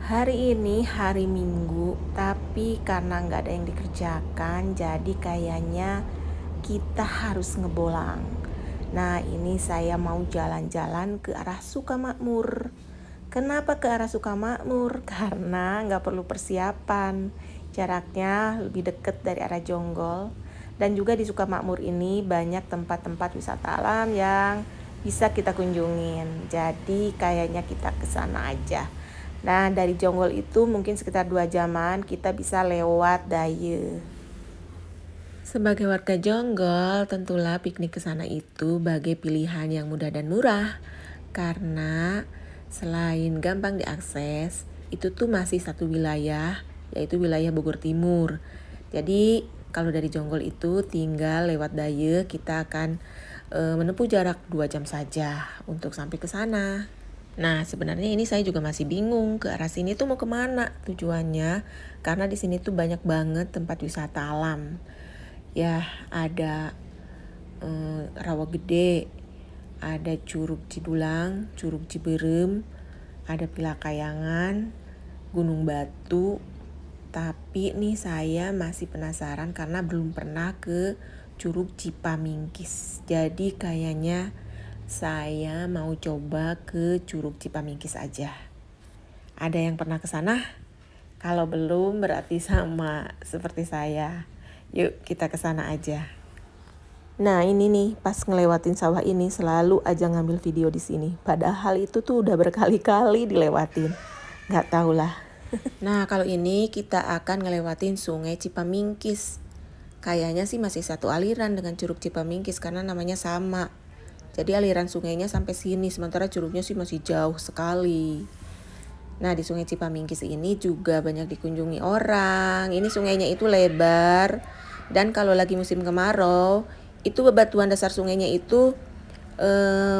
Hari ini hari Minggu, tapi karena nggak ada yang dikerjakan, jadi kayaknya kita harus ngebolang. Nah, ini saya mau jalan-jalan ke arah Sukamakmur. Kenapa ke arah Sukamakmur? Karena nggak perlu persiapan. Jaraknya lebih dekat dari arah Jonggol. Dan juga di Sukamakmur ini banyak tempat-tempat wisata alam yang bisa kita kunjungin. Jadi kayaknya kita ke sana aja. Nah, dari Jonggol itu mungkin sekitar 2 jaman kita bisa lewat Daye. Sebagai warga Jonggol, tentulah piknik ke sana itu sebagai pilihan yang mudah dan murah. Karena selain gampang diakses, itu tuh masih satu wilayah, yaitu wilayah Bogor Timur. Jadi, kalau dari Jonggol itu tinggal lewat Daye, kita akan menempuh jarak 2 jam saja untuk sampai ke sana. Nah, sebenarnya ini saya juga masih bingung ke arah sini tuh mau kemana tujuannya, karena di sini tuh banyak banget tempat wisata alam. Ya, ada Rawa Gede, ada Curug Cidulang, Curug Ciberem, ada Pilakayangan, Gunung Batu. Tapi nih saya masih penasaran karena belum pernah ke Curug Cipamingkis. Jadi kayaknya saya mau coba ke Curug Cipamingkis aja. Ada yang pernah ke sana? Kalau belum berarti sama seperti saya. Yuk kita ke sana aja. Nah, ini nih pas ngelewatin sawah ini selalu aja ngambil video di sini. Padahal itu tuh udah berkali-kali dilewatin. Nggak tahu lah. Nah, kalau ini kita akan ngelewatin Sungai Cipamingkis. Kayaknya sih masih satu aliran dengan Curug Cipamingkis karena namanya sama. Jadi aliran sungainya sampai sini, sementara curugnya sih masih jauh sekali. Nah, di Sungai Cipamingkis ini juga banyak dikunjungi orang. Ini sungainya itu lebar, dan kalau lagi musim kemarau, itu bebatuan dasar sungainya itu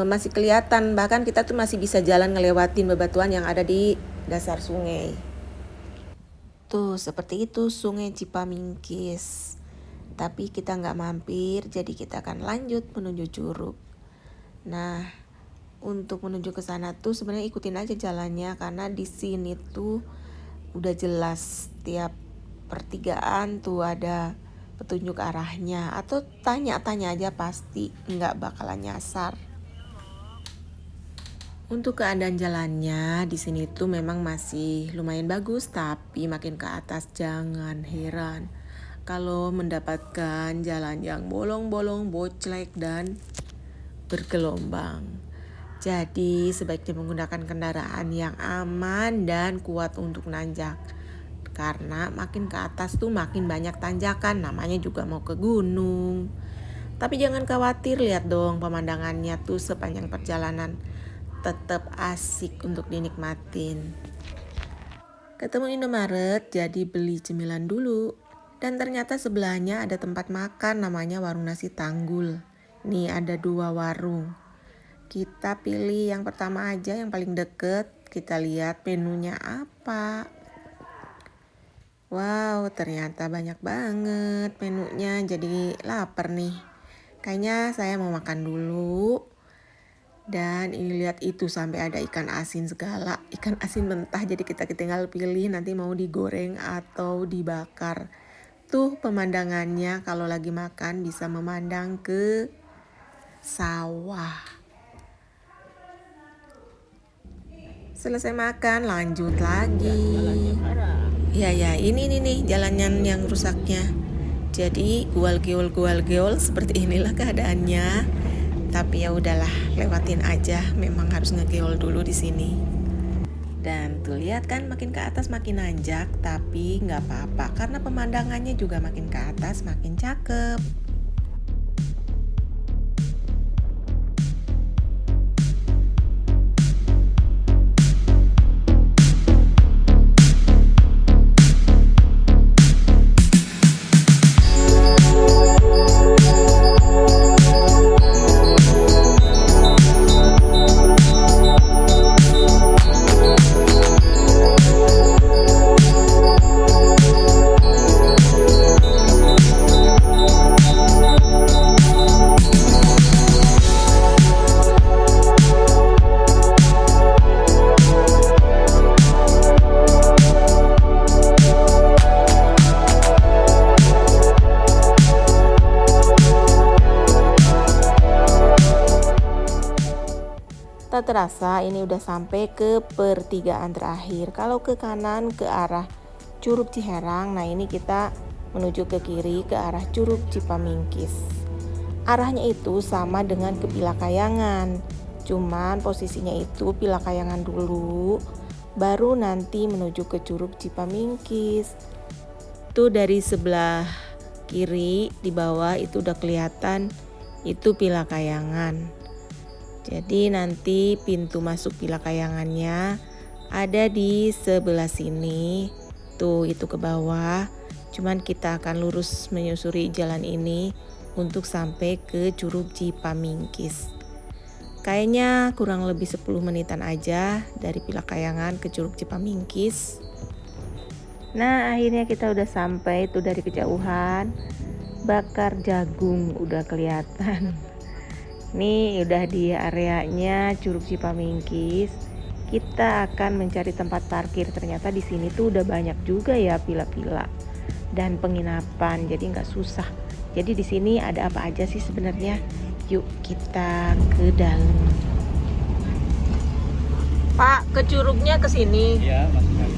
masih kelihatan. Bahkan kita tuh masih bisa jalan ngelewatin bebatuan yang ada di dasar sungai. Tuh, seperti itu Sungai Cipamingkis. Tapi kita nggak mampir, jadi kita akan lanjut menuju curug. Nah, untuk menuju ke sana tuh sebenarnya ikutin aja jalannya karena di sini tuh udah jelas tiap pertigaan tuh ada petunjuk arahnya, atau tanya-tanya aja pasti nggak bakalan nyasar. Untuk keadaan jalannya di sini tuh memang masih lumayan bagus, tapi makin ke atas jangan heran kalau mendapatkan jalan yang bolong-bolong, boclek dan bergelombang. Jadi sebaiknya menggunakan kendaraan yang aman dan kuat untuk nanjak. Karena makin ke atas tuh makin banyak tanjakan, namanya juga mau ke gunung. Tapi jangan khawatir, lihat dong pemandangannya tuh sepanjang perjalanan. Tetap asik untuk dinikmatin. Ketemu Indomaret, jadi beli cemilan dulu. Dan ternyata sebelahnya ada tempat makan namanya Warung Nasi Tanggul. Nih ada 2 warung. Kita pilih yang pertama aja, yang paling deket. Kita lihat menunya apa. Wow, ternyata banyak banget menunya. Jadi lapar nih. Kayaknya saya mau makan dulu. Dan ini lihat itu sampai ada ikan asin segala. Ikan asin mentah, jadi kita tinggal pilih nanti mau digoreng atau dibakar. Tuh pemandangannya kalau lagi makan bisa memandang ke sawah. Selesai makan lanjut lagi. Ya ini nih jalannya yang rusaknya. Jadi gual-geol seperti inilah keadaannya. Tapi ya udahlah, lewatin aja. Memang harus ngegeol dulu di sini. Dan tuh lihat kan makin ke atas makin nanjak, tapi nggak apa-apa karena pemandangannya juga makin ke atas makin cakep. Tak terasa ini udah sampai ke pertigaan terakhir. Kalau ke kanan ke arah Curug Ciherang, nah ini kita menuju ke kiri ke arah Curug Cipamingkis. Arahnya itu sama dengan ke Pilakayangan, cuman posisinya itu Pilakayangan dulu, baru nanti menuju ke Curug Cipamingkis. Tuh dari sebelah kiri di bawah itu udah kelihatan itu Pilakayangan. Jadi nanti pintu masuk Pilakayangannya ada di sebelah sini. Tuh itu ke bawah. Cuman kita akan lurus menyusuri jalan ini untuk sampai ke Curug Cipamingkis. Kayaknya kurang lebih 10 menitan aja dari Pilakayangan ke Curug Cipamingkis. Nah, akhirnya kita udah sampai tuh dari kejauhan. Bakar jagung udah kelihatan. Nih udah di areanya Curug Cipamingkis. Kita akan mencari tempat parkir. Ternyata di sini tuh udah banyak juga ya villa-villa dan penginapan. Jadi nggak susah. Jadi di sini ada apa aja sih sebenarnya? Yuk kita ke dalam. Pak, ke curugnya ke sini. Iya, masuk.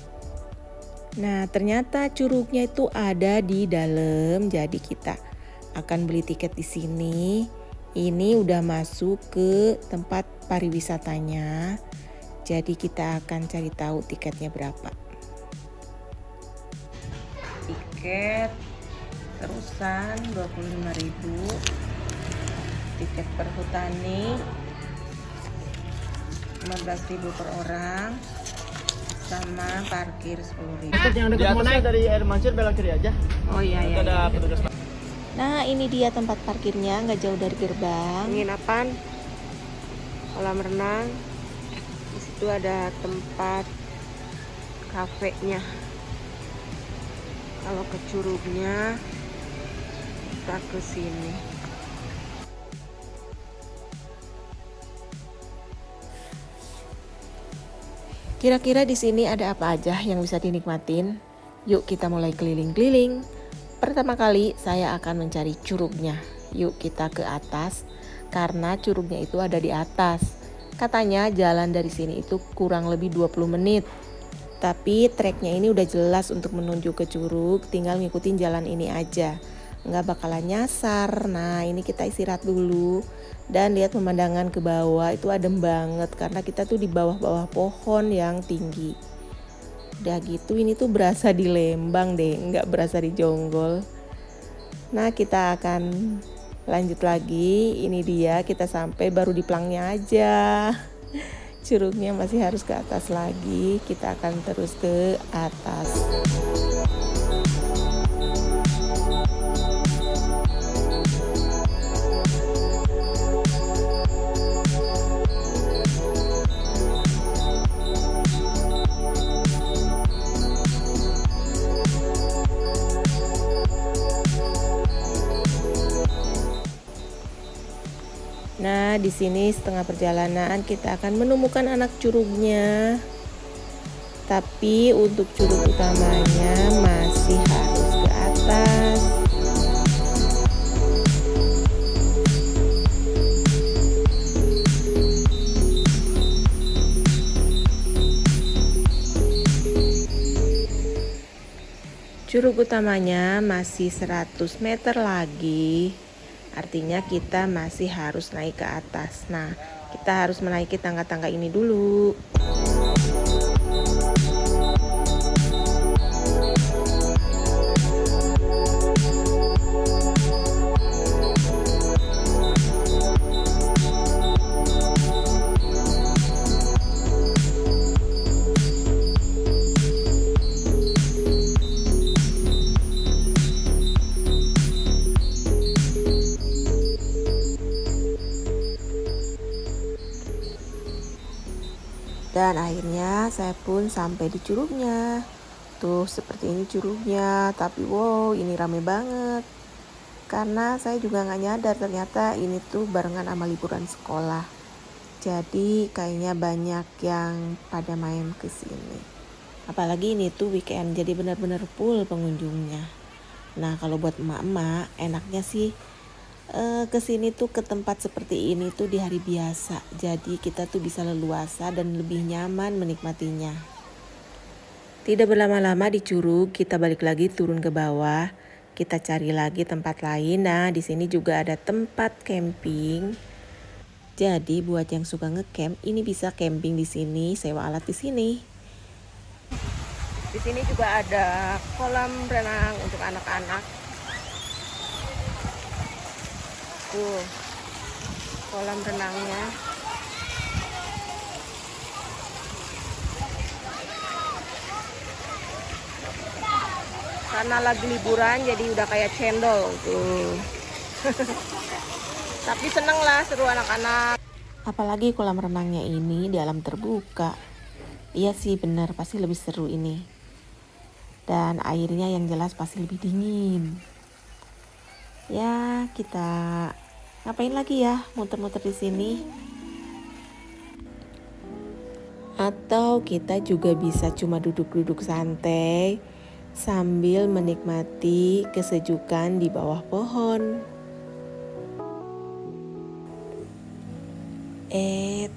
Nah, ternyata curugnya itu ada di dalam. Jadi kita akan beli tiket di sini. Ini udah masuk ke tempat pariwisatanya. Jadi kita akan cari tahu tiketnya berapa. Tiket terusan 25.000. Tiket perhutani 15.000 per orang. Sama parkir 10.000. Yang dekat mau naik dari air mancur belok kiri aja. Oh iya ya. Ada petugas. Nah ini dia tempat parkirnya, nggak jauh dari gerbang. Penginapan, kolam renang. Di situ ada tempat kafenya. Kalau ke curugnya kita ke sini. Kira-kira di sini ada apa aja yang bisa dinikmatin? Yuk kita mulai keliling-keliling. Pertama kali saya akan mencari curugnya. Yuk kita ke atas karena curugnya itu ada di atas. Katanya jalan dari sini itu kurang lebih 20 menit. Tapi treknya ini udah jelas untuk menuju ke curug, tinggal ngikutin jalan ini aja. Nggak bakalan nyasar. Nah ini kita istirahat dulu dan lihat pemandangan ke bawah itu adem banget karena kita tuh di bawah-bawah pohon yang tinggi. Udah gitu ini tuh berasa di Lembang deh, nggak berasa di Jonggol. Nah kita akan lanjut lagi. Ini dia kita sampai baru di pelangnya aja. Curugnya masih harus ke atas lagi. Kita akan terus ke atas. Nah, di sini setengah perjalanan kita akan menemukan anak curugnya. Tapi untuk curug utamanya masih harus ke atas. Curug utamanya masih 100 meter lagi. Artinya kita masih harus naik ke atas. Nah, kita harus menaiki tangga-tangga ini dulu. Dan akhirnya saya pun sampai di curugnya. Tuh seperti ini curugnya, tapi wow ini rame banget. Karena saya juga nggak nyadar ternyata ini tuh barengan sama liburan sekolah. Jadi kayaknya banyak yang pada main ke sini. Apalagi ini tuh weekend, jadi benar-benar full pengunjungnya. Nah kalau buat emak-emak enaknya sih Kesini tuh ke tempat seperti ini tuh di hari biasa. Jadi kita tuh bisa leluasa dan lebih nyaman menikmatinya. Tidak berlama-lama di Curug, kita balik lagi turun ke bawah. Kita cari lagi tempat lain. Nah, di sini juga ada tempat camping. Jadi buat yang suka ngecamp, ini bisa camping di sini, sewa alat di sini. Di sini juga ada kolam renang untuk anak-anak. Tuh, kolam renangnya. Karena lagi liburan jadi udah kayak cendol tuh. Tapi seneng lah, seru anak-anak. Apalagi kolam renangnya ini di alam terbuka. Iya sih bener, pasti lebih seru ini. Dan airnya yang jelas pasti lebih dingin. Ya, kita ngapain lagi ya muter-muter di sini? Atau kita juga bisa cuma duduk-duduk santai sambil menikmati kesejukan di bawah pohon.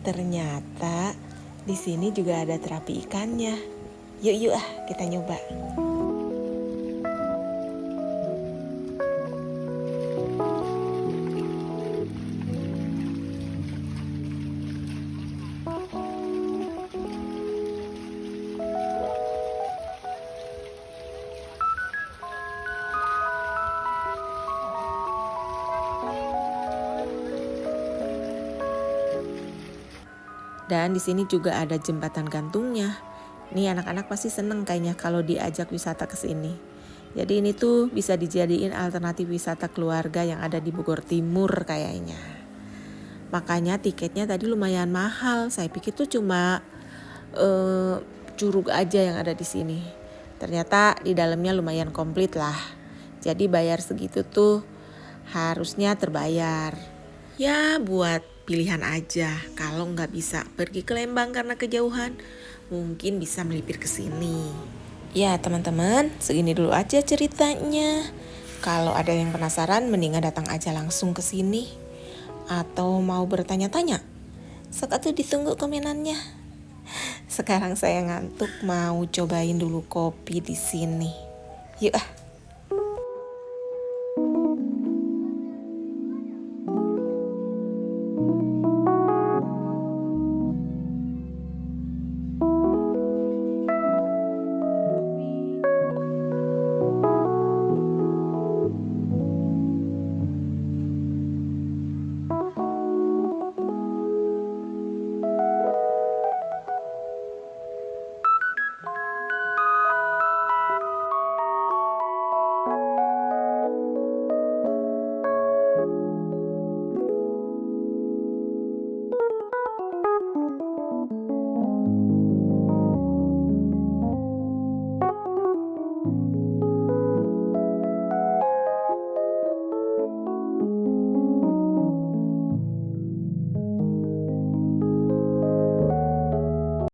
Ternyata di sini juga ada terapi ikannya. Yuk kita nyoba. Dan di sini juga ada jembatan gantungnya. Nih anak-anak pasti seneng kayaknya kalau diajak wisata ke sini. Jadi ini tuh bisa dijadiin alternatif wisata keluarga yang ada di Bogor Timur kayaknya. Makanya tiketnya tadi lumayan mahal. Saya pikir tuh cuma curug aja yang ada di sini. Ternyata di dalamnya lumayan komplit lah. Jadi bayar segitu tuh harusnya terbayar. Ya buat pilihan aja. Kalau nggak bisa pergi ke Lembang karena kejauhan, mungkin bisa melipir ke sini. Ya teman-teman, segini dulu aja ceritanya. Kalau ada yang penasaran, mendingan datang aja langsung ke sini. Atau mau bertanya-tanya, sok atuh ditunggu komenannya. Sekarang saya ngantuk, mau cobain dulu kopi di sini. Yuk ah.